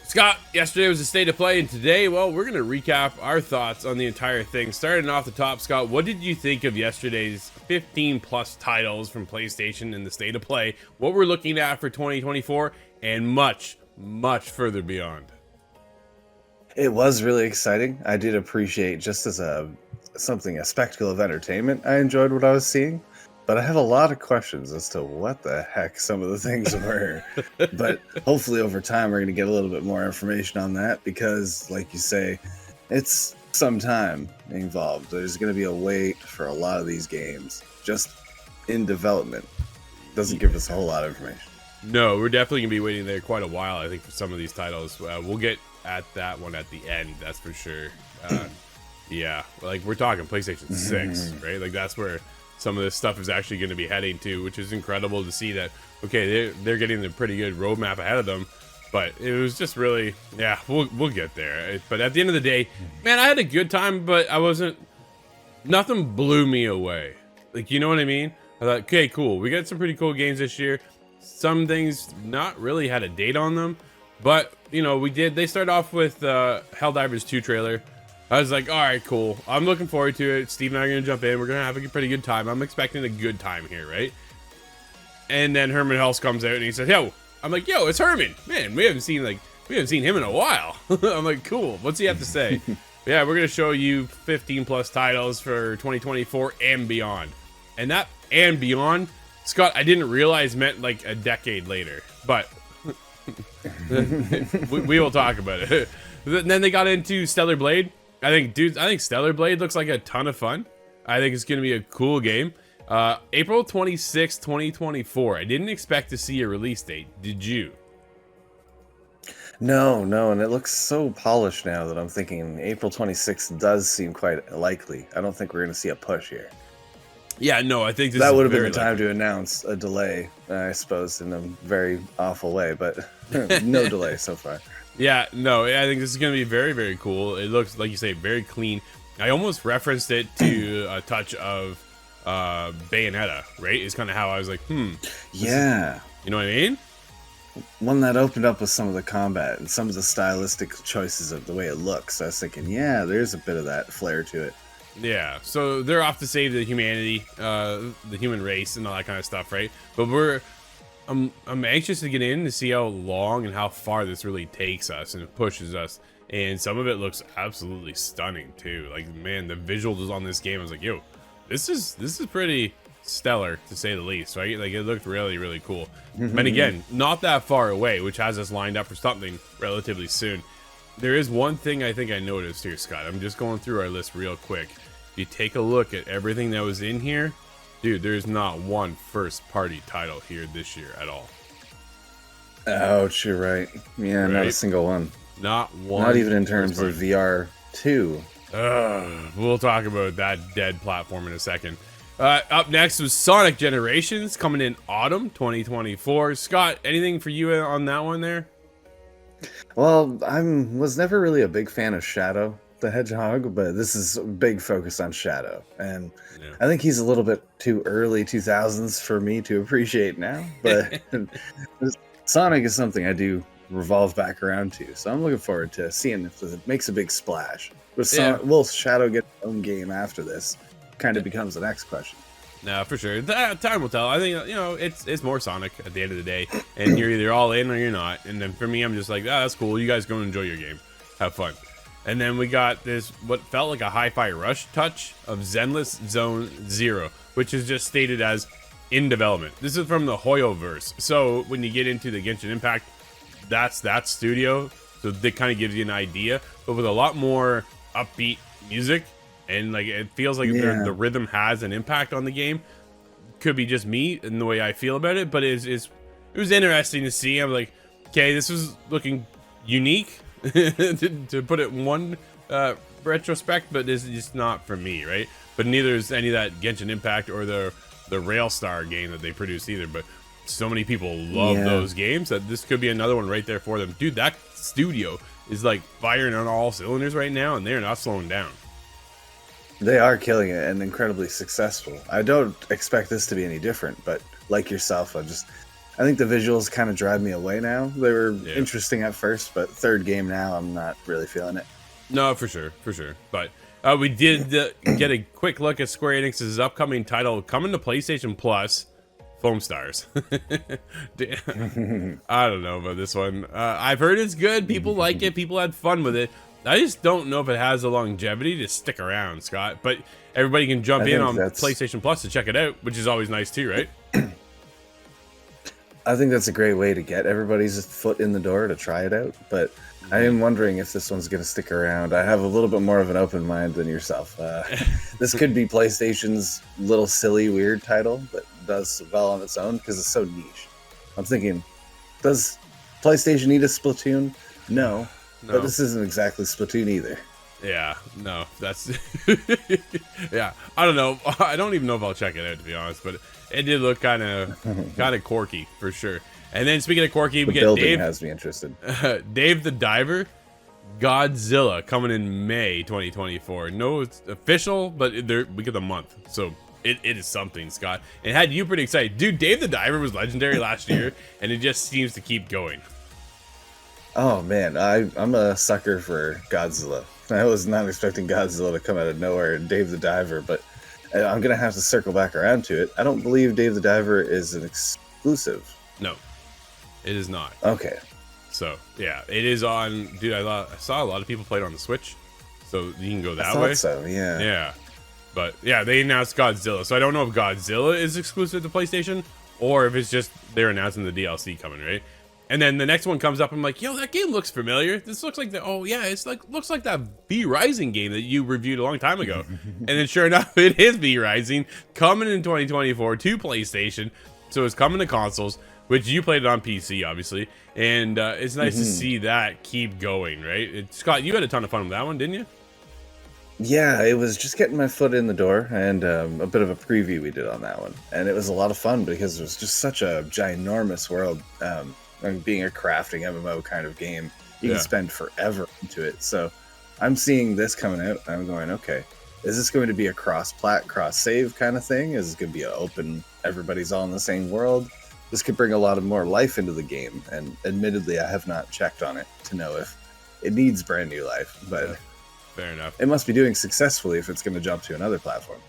Scott, yesterday was the state of play, and today, well, we're going to recap our thoughts on the entire thing. Starting off the top, Scott, what did you think of yesterday's 15 plus titles from PlayStation in the state of play, what we're looking at for 2024, and much, much further beyond? It was really exciting. I did appreciate, just as a spectacle of entertainment, I enjoyed what I was seeing. But I have a lot of questions as to what the heck some of the things were. But hopefully over time we're going to get a little bit more information on that because, like you say, it's some time involved. There's going to be a wait for a lot of these games just in development. Doesn't give us a whole lot of information. No, we're definitely going to be waiting there quite a while, I think, for some of these titles. We'll get at that one at the end, that's for sure. Yeah, like we're talking PlayStation 6, right? Like that's where some of this stuff is actually going to be heading to, which is incredible to see that, okay, they're getting a pretty good roadmap ahead of them, but it was just really, yeah, we'll get there. But at the end of the day, man, I had a good time, but nothing blew me away. Like, you know what I mean? I thought, okay, cool. We got some pretty cool games this year. Some things not really had a date on them, but, you know, they started off with Helldivers 2 trailer. I was like, all right, cool. I'm looking forward to it. Steve and I are going to jump in. We're going to have a pretty good time. I'm expecting a good time here, right? And then Herman Hulse comes out and he says, yo. I'm like, yo, it's Herman. Man, we haven't seen him in a while. I'm like, cool. What's he have to say? Yeah, we're going to show you 15 plus titles for 2024 and beyond. And that and beyond, Scott, I didn't realize meant like a decade later. But we will talk about it. And then they got into Stellar Blade. I think Stellar Blade looks like a ton of fun. I think it's going to be a cool game. April 26, 2024. I didn't expect to see a release date. Did you? No, and it looks so polished now that I'm thinking April 26th does seem quite likely. I don't think we're going to see a push here. Yeah, no, I think that would have been the time to announce a delay, I suppose, in a very awful way, but no delay so far. Yeah, no, I think this is going to be very, very cool. It looks, like you say, very clean. I almost referenced it to a touch of Bayonetta, right? It's kind of how I was like, Yeah. You know what I mean? One that opened up with some of the combat and some of the stylistic choices of the way it looks. I was thinking, yeah, there's a bit of that flair to it. Yeah, so they're off to save the humanity, the human race and all that kind of stuff, right? But I'm anxious to get in to see how long and how far this really takes us and pushes us. And some of it looks absolutely stunning too. Like, man, the visuals on this game, I was like, yo, this is pretty stellar to say the least, right? Like, it looked really, really cool. And again, not that far away, which has us lined up for something relatively soon. There is one thing I think I noticed here, Scott. I'm just going through our list real quick. If you take a look at everything that was in here, dude, there's not one first-party title here this year at all. Ouch, you're right. Yeah, right? Not a single one. Not one. Not even in terms of VR 2. We'll talk about that dead platform in a second. Up next was Sonic Generations, coming in autumn 2024. Scott, anything for you on that one there? Well, was never really a big fan of Shadow the Hedgehog, but this is a big focus on Shadow, and yeah. I think he's a little bit too early 2000s for me to appreciate now, but Sonic is something I do revolve back around to, so I'm looking forward to seeing if it makes a big splash. Will Shadow get his own game after this? Kind of becomes the next question. No, for sure. Time will tell. I think, you know, it's more Sonic at the end of the day, and you're either all in or you're not. And then for me, I'm just like, that's cool. You guys go and enjoy your game. Have fun. And then we got this, what felt like a Hi-Fi Rush touch of Zenless Zone Zero, which is just stated as in development. This is from the Hoyoverse. So when you get into the Genshin Impact, that's that studio. So that kind of gives you an idea, but with a lot more upbeat music. And like, it feels like the rhythm has an impact on the game. Could be just me and the way I feel about it, but it was interesting to see. I'm like, okay, this was looking unique to put it in one retrospect, but it's just not for me, right? But neither is any of that Genshin Impact or the Railstar game that they produced either. But so many people love those games that this could be another one right there for them. Dude, that studio is like firing on all cylinders right now, and they're not slowing down. They are killing it and incredibly successful. I don't expect this to be any different, but like yourself, I think the visuals kind of drive me away now. They were Yeah. interesting at first, but third game now, I'm not really feeling it. No, for sure. But we did get a quick look at Square Enix's upcoming title coming to PlayStation Plus, Foam Stars. I don't know about this one. I've heard it's good. People like it. People had fun with it. I just don't know if it has the longevity to stick around, Scott. But everybody can jump in on PlayStation Plus to check it out, which is always nice too, right? I think that's a great way to get everybody's foot in the door to try it out. But I am wondering if this one's going to stick around. I have a little bit more of an open mind than yourself. This could be PlayStation's little silly, weird title that does well on its own because it's so niche. I'm thinking, does PlayStation need a Splatoon? No. But this isn't exactly Splatoon either. Yeah, no, that's yeah. I don't know. I don't even know if I'll check it out, to be honest. But it did look kind of quirky for sure. And then speaking of quirky, we get Dave. Has me interested. Dave the Diver, Godzilla coming in May 2024. No, it's official, but we get the month, so it is something, Scott. It had you pretty excited, dude. Dave the Diver was legendary last year, and it just seems to keep going. Oh man, I'm a sucker for Godzilla. I was not expecting Godzilla to come out of nowhere and Dave the Diver, but I'm gonna have to circle back around to it. I don't believe Dave the Diver is an exclusive. No, it is not. Okay. So yeah, it is on. Dude, I saw a lot of people play it on the Switch, so you can go that way. So yeah. Yeah, but yeah, they announced Godzilla, so I don't know if Godzilla is exclusive to PlayStation or if it's just they're announcing the DLC coming, right? And then the next one comes up. I'm like, yo, that game looks familiar. This looks like looks like that V Rising game that you reviewed a long time ago. And then sure enough, it is V Rising coming in 2024 to PlayStation. So it's coming to consoles, which you played it on PC, obviously. And it's nice to see that keep going, right? Scott, you had a ton of fun with that one, didn't you? Yeah, it was just getting my foot in the door and a bit of a preview we did on that one. And it was a lot of fun because it was just such a ginormous world. Being a crafting MMO kind of game, you can spend forever into it. So I'm seeing this coming out. I'm going, okay, is this going to be a cross-plat, cross-save kind of thing? Is it going to be an open, everybody's all in the same world? This could bring a lot of more life into the game. And admittedly, I have not checked on it to know if it needs brand new life. But fair enough. It must be doing successfully if it's going to jump to another platform.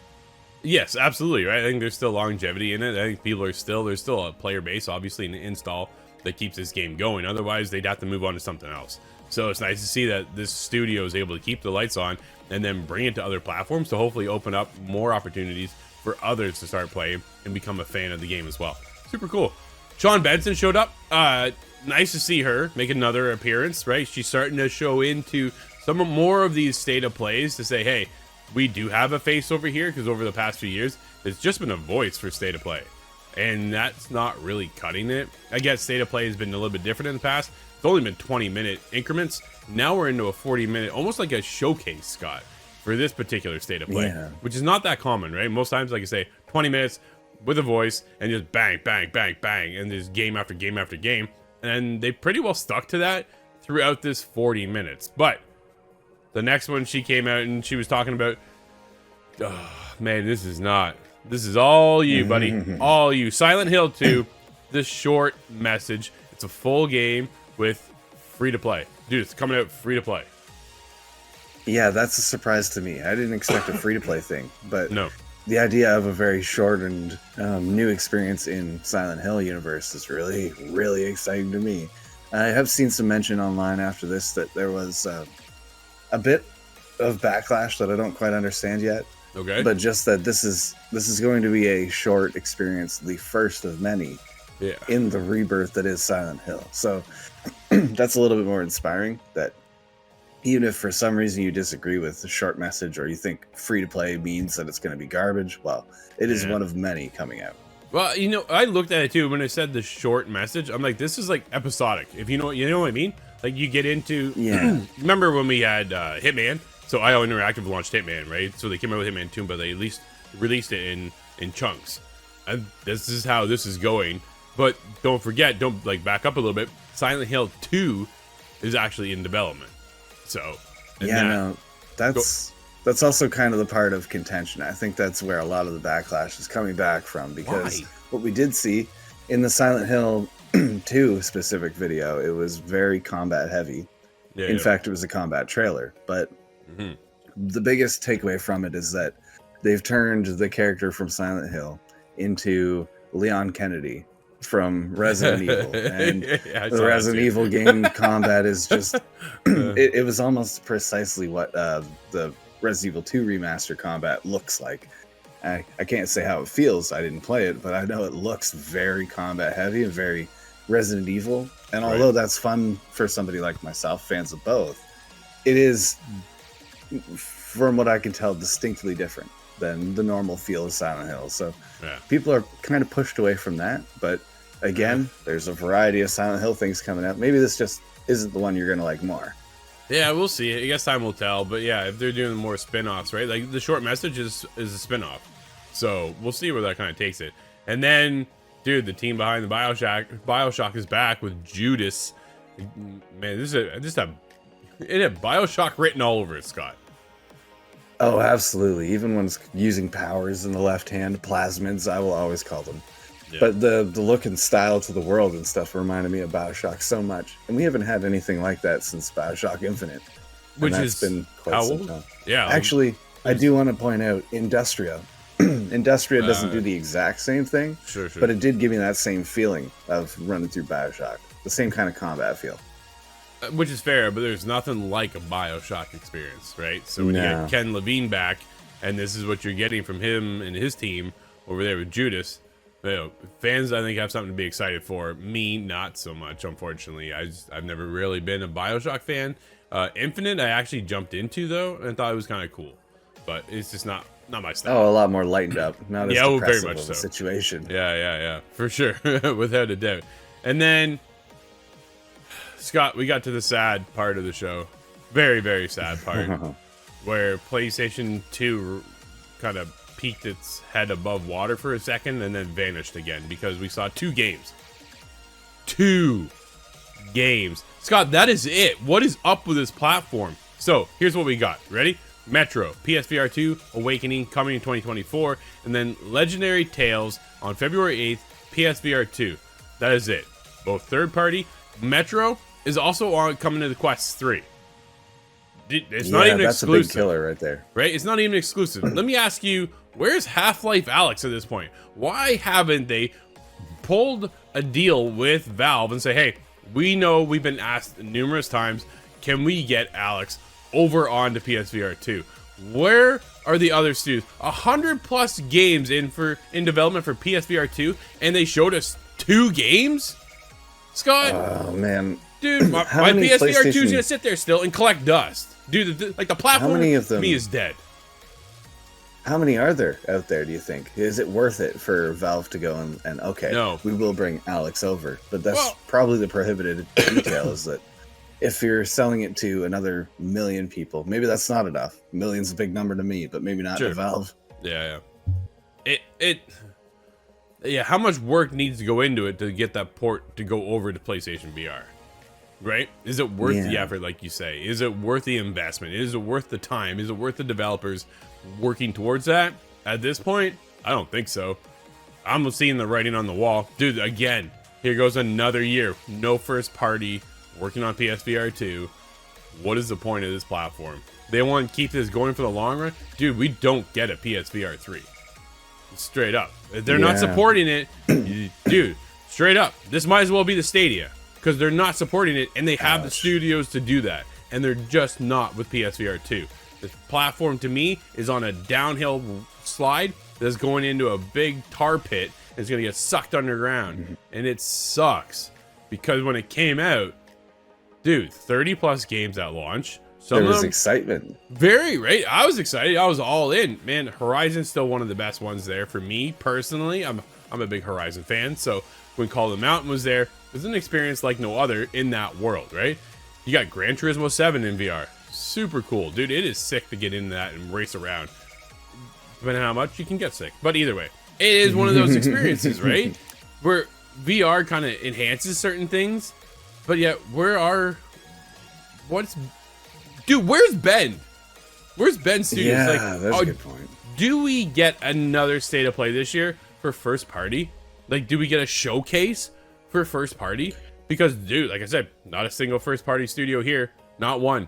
Yes, absolutely, right? I think there's still longevity in it. I think there's still a player base, obviously, in the install that keeps this game going. Otherwise, they'd have to move on to something else. So it's nice to see that this studio is able to keep the lights on and then bring it to other platforms to hopefully open up more opportunities for others to start playing and become a fan of the game as well. Super cool. Sean Benson showed up. Nice to see her make another appearance, right? She's starting to show into some more of these state of plays to say, hey, we do have a face over here, because over the past few years, it's just been a voice for state of play. And that's not really cutting it. I guess state of play has been a little bit different in the past. It's only been 20-minute increments. Now we're into a 40-minute, almost like a showcase, Scott, for this particular state of play, which is not that common, right? Most times, like I say, 20 minutes with a voice and just bang, bang, bang, bang, and there's game after game after game. And they pretty well stuck to that throughout this 40 minutes. But the next one, she came out and she was talking about, oh, man, this is all you, buddy. All you. Silent Hill 2, this short message. It's a full game with free to play. Dude, it's coming out free to play. Yeah, that's a surprise to me. I didn't expect a free to play thing, but no. The idea of a very shortened new experience in Silent Hill universe is really, really exciting to me. I have seen some mention online after this that there was a bit of backlash that I don't quite understand yet. Okay. But just that this is going to be a short experience, the first of many in the rebirth that is Silent Hill. So that's a little bit more inspiring, that even if for some reason you disagree with the short message or you think free to play means that it's going to be garbage, well, it is one of many coming out. Well, you know, I looked at it too when I said the short message. I'm like, this is like episodic. If you know what I mean? Like you get into remember when we had Hitman? So IO Interactive launched Hitman, right? So they came out with Hitman 2, but they at least released it in chunks. And this is how this is going. But don't forget, back up a little bit. Silent Hill 2 is actually in development. So that's also kind of the part of contention. I think that's where a lot of the backlash is coming back from, because what we did see in the Silent Hill 2 specific video, it was very combat heavy. Yeah, In fact, it was a combat trailer. But the biggest takeaway from it is that they've turned the character from Silent Hill into Leon Kennedy from Resident Evil. And the Resident Evil game combat is just... it was almost precisely what the Resident Evil 2 remaster combat looks like. I can't say how it feels. I didn't play it, but I know it looks very combat heavy and very Resident Evil. And although that's fun for somebody like myself, fans of both, it is, from what I can tell, distinctly different than the normal feel of Silent Hill. So people are kind of pushed away from that. But again, there's a variety of Silent Hill things coming out. Maybe this just isn't the one you're going to like more. Yeah, we'll see. I guess time will tell. But yeah, if they're doing more spin-offs, right? Like the short message is a spin-off. So we'll see where that kind of takes it. And then, dude, the team behind the Bioshock is back with Judas. Man, it had Bioshock written all over it, Scott. Oh, absolutely. Even when it's using powers in the left hand, plasmids, I will always call them. Yeah. But the look and style to the world and stuff reminded me of Bioshock so much. And we haven't had anything like that since Bioshock Infinite. Which has been quite some time. Yeah. Actually, I do want to point out Industria. Industria doesn't do the exact same thing, sure. But it did give me that same feeling of running through Bioshock. The same kind of combat feel. Which is fair, but there's nothing like a Bioshock experience, right? So when you get Ken Levine back, and this is what you're getting from him and his team over there with Judas, fans, I think, have something to be excited for. Me, not so much, unfortunately. I've never really been a Bioshock fan. Infinite, I actually jumped into, though, and thought it was kind of cool. But it's just not my style. Oh, a lot more lightened up. Not as depressive very much of a situation. Yeah, for sure. Without a doubt. And then, Scott, we got to the sad part of the show. Very, very sad part. Where PlayStation 2 kind of peeked its head above water for a second and then vanished again because we saw 2 games. 2 games. Scott, that is it. What is up with this platform? So, here's what we got. Ready? Metro, PSVR 2, Awakening, coming in 2024, and then Legendary Tales on February 8th, PSVR 2. That is it. Both third-party. Metro is also coming to the Quest 3. It's not even that's exclusive. A big killer right there. Right? It's not even exclusive. Let me ask you, where's Half-Life Alyx at this point? Why haven't they pulled a deal with Valve and say, hey, we know we've been asked numerous times, can we get Alyx over onto PSVR 2? Where are the other studios? 100+ games in development for PSVR 2, and they showed us 2 games? Scott? Oh, man. Dude, my PSVR 2 is gonna sit there still and collect dust. Dude, the platform to me is dead. How many are there out there, do you think? Is it worth it for Valve to go and okay, no, we will bring Alyx over, but that's probably the prohibited detail is that if you're selling it to another million people, maybe that's not enough. Million's a big number to me, but maybe not to Valve. Yeah. How much work needs to go into it to get that port to go over to PlayStation VR? Right? Is it worth the effort, like you say? Is it worth the investment? Is it worth the time? Is it worth the developers working towards that? At this point, I don't think so. I'm seeing the writing on the wall. Dude, again, here goes another year. No first party working on PSVR 2. What is the point of this platform? They want to keep this going for the long run? Dude, we don't get a PSVR 3. Straight up. If they're not supporting it, dude, straight up. This might as well be the Stadia. Because they're not supporting it, and they have the studios to do that. And they're just not with PSVR 2. This platform, to me, is on a downhill slide that's going into a big tar pit, and it's going to get sucked underground. And it sucks. Because when it came out, dude, 30+ games at launch. There was excitement. Very, right? I was excited. I was all in. Man, Horizon's still one of the best ones there for me, personally. I'm a big Horizon fan, so when Call of the Mountain was there, it was an experience like no other in that world, right? You got Gran Turismo 7 in VR. Super cool. Dude, it is sick to get into that and race around. Depending on how much you can get sick. But either way, it is one of those experiences, right? Where VR kind of enhances certain things, but yet Dude, where's Ben? Where's Ben Studios? Yeah, that's a good point. Do we get another State of Play this year for first party? Like, do we get a showcase for first party? Because, dude, like I said, not a single first party studio here. Not one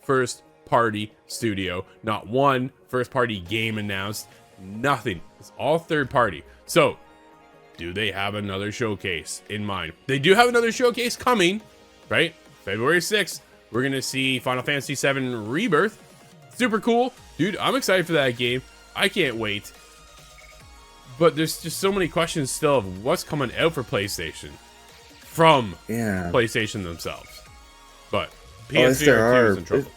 first party studio. Not one first party game announced. Nothing. It's all third party. So, do they have another showcase in mind? They do have another showcase coming, right? February 6th. We're going to see Final Fantasy VII Rebirth. Super cool. Dude, I'm excited for that game. I can't wait. But there's just so many questions still of what's coming out for PlayStation from PlayStation themselves. But PSVR 2 is in trouble.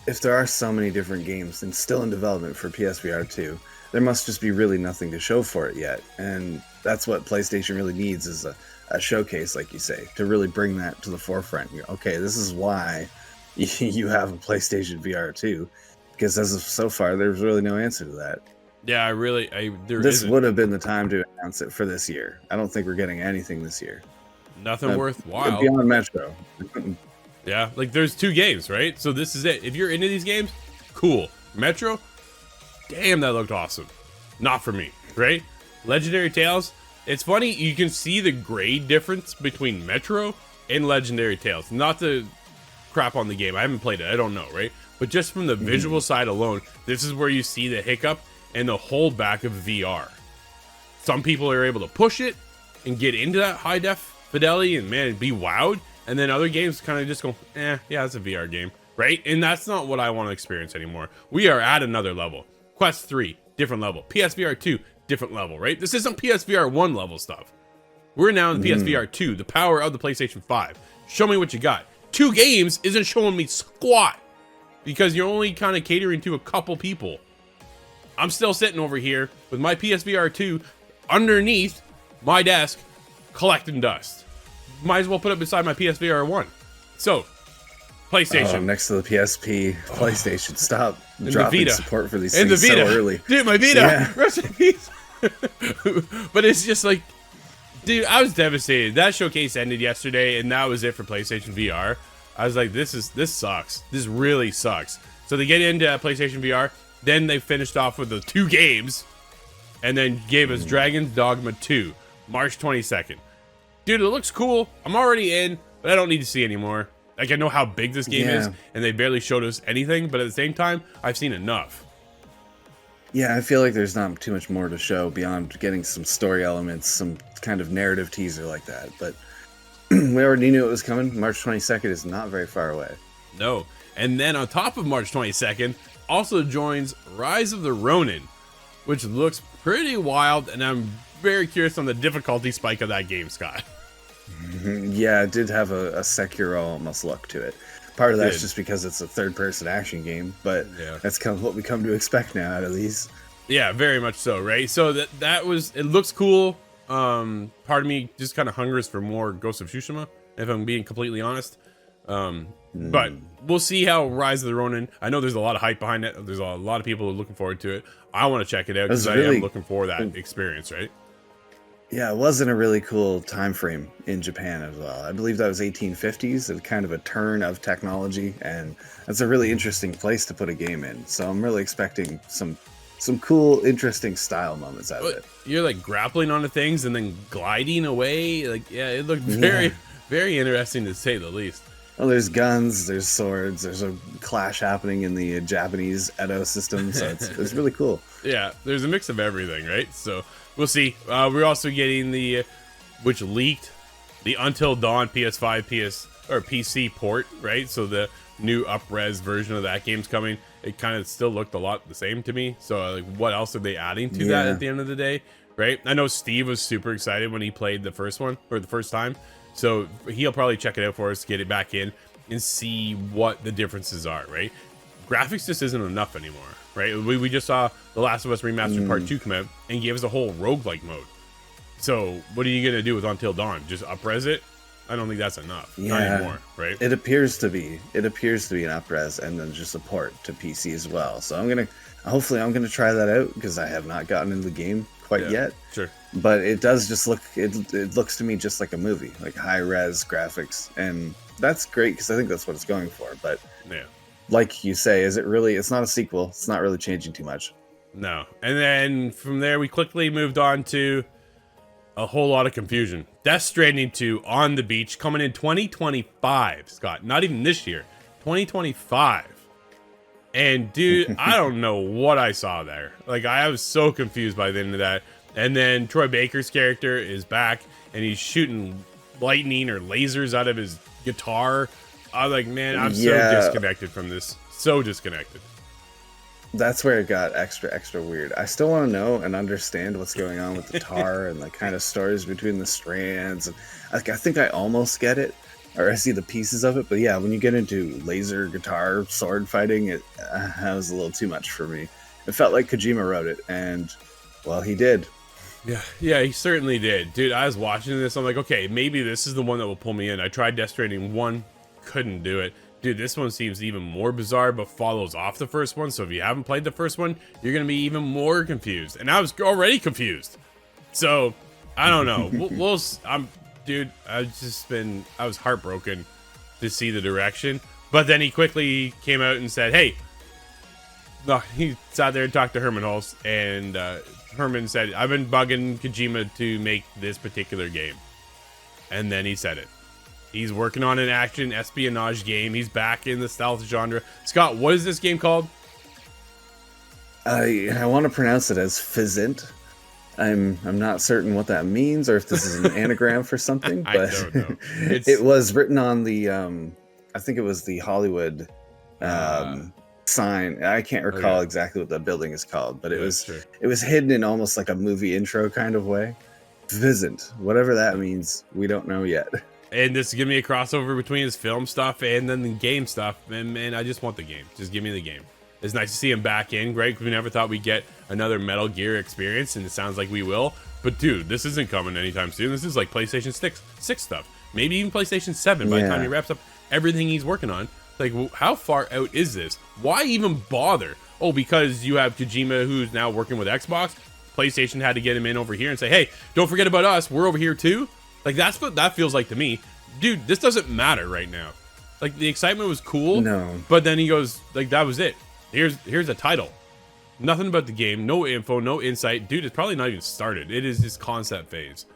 If there are so many different games and still in development for PSVR 2, there must just be really nothing to show for it yet. And that's what PlayStation really needs, is a showcase, like you say, to really bring that to the forefront. Okay, this is why you have a PlayStation VR 2, because as of so far, there's really no answer to that. Yeah, this would have been the time to announce it for this year. I don't think we're getting anything this year. Nothing worthwhile. Beyond Metro. Yeah, like there's 2 games, right? So this is it. If you're into these games, cool. Metro, damn, that looked awesome. Not for me, right? Legendary Tales, it's funny, you can see the grade difference between Metro and Legendary Tales. Not to crap on the game, I haven't played it, I don't know, right? But just from the visual side alone, this is where you see the hiccup and the holdback of VR. Some people are able to push it and get into that high def fidelity and, man, be wowed. And then other games kind of just go, yeah, it's a VR game, right? And that's not what I want to experience anymore. We are at another level. Quest 3, different level. PSVR 2, different level, right? This isn't PSVR 1 level stuff. We're now in PSVR 2, the power of the PlayStation 5. Show me what you got. 2 games isn't showing me squat because you're only kind of catering to a couple people. I'm still sitting over here with my PSVR 2 underneath my desk collecting dust. Might as well put it beside my PSVR 1. So, PlayStation. Next to the PSP, PlayStation. Stop dropping Vita. Support for these And things the Vita. so early. Dude, my Vita. Yeah. Rest in peace. But it's just like, dude, I was devastated. That showcase ended yesterday, and that was it for PlayStation VR. I was like, this sucks. This really sucks. So they get into PlayStation VR. Then they finished off with the 2 games, and then gave us Dragon's Dogma 2, March 22nd. Dude, it looks cool. I'm already in, but I don't need to see anymore. Like, I know how big this game is, and they barely showed us anything, but at the same time, I've seen enough. Yeah, I feel like there's not too much more to show beyond getting some story elements, some kind of narrative teaser like that. But we already knew it was coming. March 22nd is not very far away. No. And then on top of March 22nd, also joins Rise of the Ronin, which looks pretty wild, and I'm very curious on the difficulty spike of that game, Scott. Yeah, it did have a Sekiro almost look to it. Part of that's just because it's a third-person action game, but that's kind of what we come to expect now out of these. Yeah, very much so, right? So that was, it looks cool. Part of me just kind of hungers for more Ghost of Tsushima, if I'm being completely honest. But we'll see how Rise of the Ronin, I know there's a lot of hype behind it. There's a lot of people who are looking forward to it. I want to check it out because I am looking for that experience, right? Yeah, it wasn't a really cool time frame in Japan as well. I believe that was 1850s, a kind of a turn of technology, and that's a really interesting place to put a game in. So I'm really expecting some cool, interesting style moments out of it. You're like grappling onto things and then gliding away. Like, yeah, it looked very, very interesting to say the least. Well, there's guns, there's swords, there's a clash happening in the Japanese Edo system, so it's really cool. Yeah, there's a mix of everything, right? So we'll see. We're also getting which leaked, the Until Dawn PS5, PC port, right? So the new up-res version of that game's coming. It kind of still looked a lot the same to me. So like, what else are they adding to that at the end of the day, right? I know Steve was super excited when he played the first one, or the first time. So he'll probably check it out for us, get it back in, and see what the differences are, right? Graphics just isn't enough anymore, right? We just saw The Last of Us Remastered Part 2 come out and gave us a whole roguelike mode. So what are you going to do with Until Dawn? Just up-res it? I don't think that's enough. Not anymore, right? It appears to be an up-res and then just a port to PC as well. So hopefully I'm gonna try that out because I have not gotten into the game quite yet. Sure. But it does just look, it looks to me just like a movie, like high-res graphics, and that's great because I think that's what it's going for. But like you say, is it really? It's not a sequel. It's not really changing too much. No. And then from there, we quickly moved on to a whole lot of confusion. Death Stranding 2 on the beach coming in 2025, Scott. Not even this year. 2025. And dude, I don't know what I saw there. Like, I was so confused by the end of that. And then Troy Baker's character is back and he's shooting lightning or lasers out of his guitar. I was like, man, I'm so disconnected from this. So disconnected. That's where it got extra weird. I still want to know and understand what's going on with the tar and the kind of stories between the strands. And I think I almost get it, or I see the pieces of it. But yeah, when you get into laser guitar sword fighting, that was a little too much for me. It felt like Kojima wrote it, and well, he did. Yeah, he certainly did. Dude, I was watching this. I'm like, okay, maybe this is the one that will pull me in. I tried Death Stranding 1, couldn't do it. Dude, this one seems even more bizarre, but follows off the first one. So if you haven't played the first one, you're going to be even more confused. And I was already confused. So, I don't know. Dude, I was heartbroken to see the direction. But then he quickly came out and said, hey, no, he sat there and talked to Herman Hulst. And Herman said, I've been bugging Kojima to make this particular game. And then he said it. He's working on an action espionage game. He's back in the stealth genre. Scott, what is this game called? I want to pronounce it as Fizzint. I'm not certain what that means or if this is an anagram for something, but I don't know. It was written on the I think it was the Hollywood sign. I can't recall exactly what the building is called, but it was hidden in almost like a movie intro kind of way. Fizzint, whatever that means, we don't know yet. And this is giving me a crossover between his film stuff and then the game stuff. And man, I just want the game. Just give me the game. It's nice to see him back in, right? Because we never thought we'd get another Metal Gear experience, and it sounds like we will. But dude, this isn't coming anytime soon. This is like PlayStation 6 stuff. Maybe even PlayStation 7 by the time he wraps up everything he's working on. Like, how far out is this? Why even bother? Oh, because you have Kojima, who's now working with Xbox. PlayStation had to get him in over here and say, hey, don't forget about us. We're over here too. Like, that's what that feels like to me. Dude, this doesn't matter right now. Like, the excitement was cool. No. But then he goes, like, that was it. Here's a title. Nothing about the game. No info, no insight. Dude, it's probably not even started. It is his concept phase.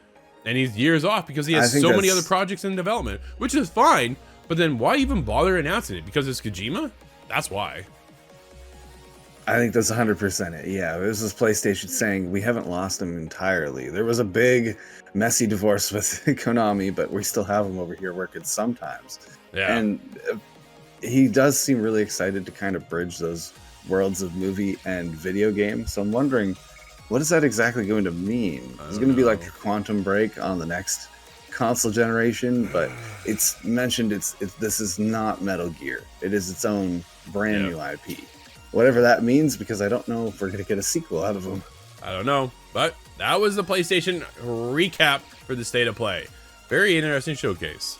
And he's years off because he has so many other projects in development, which is fine. But then why even bother announcing it? Because it's Kojima? That's why. I think that's 100% it. Yeah, it was this PlayStation saying we haven't lost him entirely. There was a big, messy divorce with Konami, but we still have him over here working sometimes. Yeah. And he does seem really excited to kind of bridge those worlds of movie and video game. So I'm wondering, what is that exactly going to mean? Is it going to be like a Quantum Break on the next console generation? But it's mentioned this is not Metal Gear. It is its own brand new IP. Whatever that means, because I don't know if we're going to get a sequel out of them. I don't know, but that was the PlayStation recap for the State of Play. Very interesting showcase.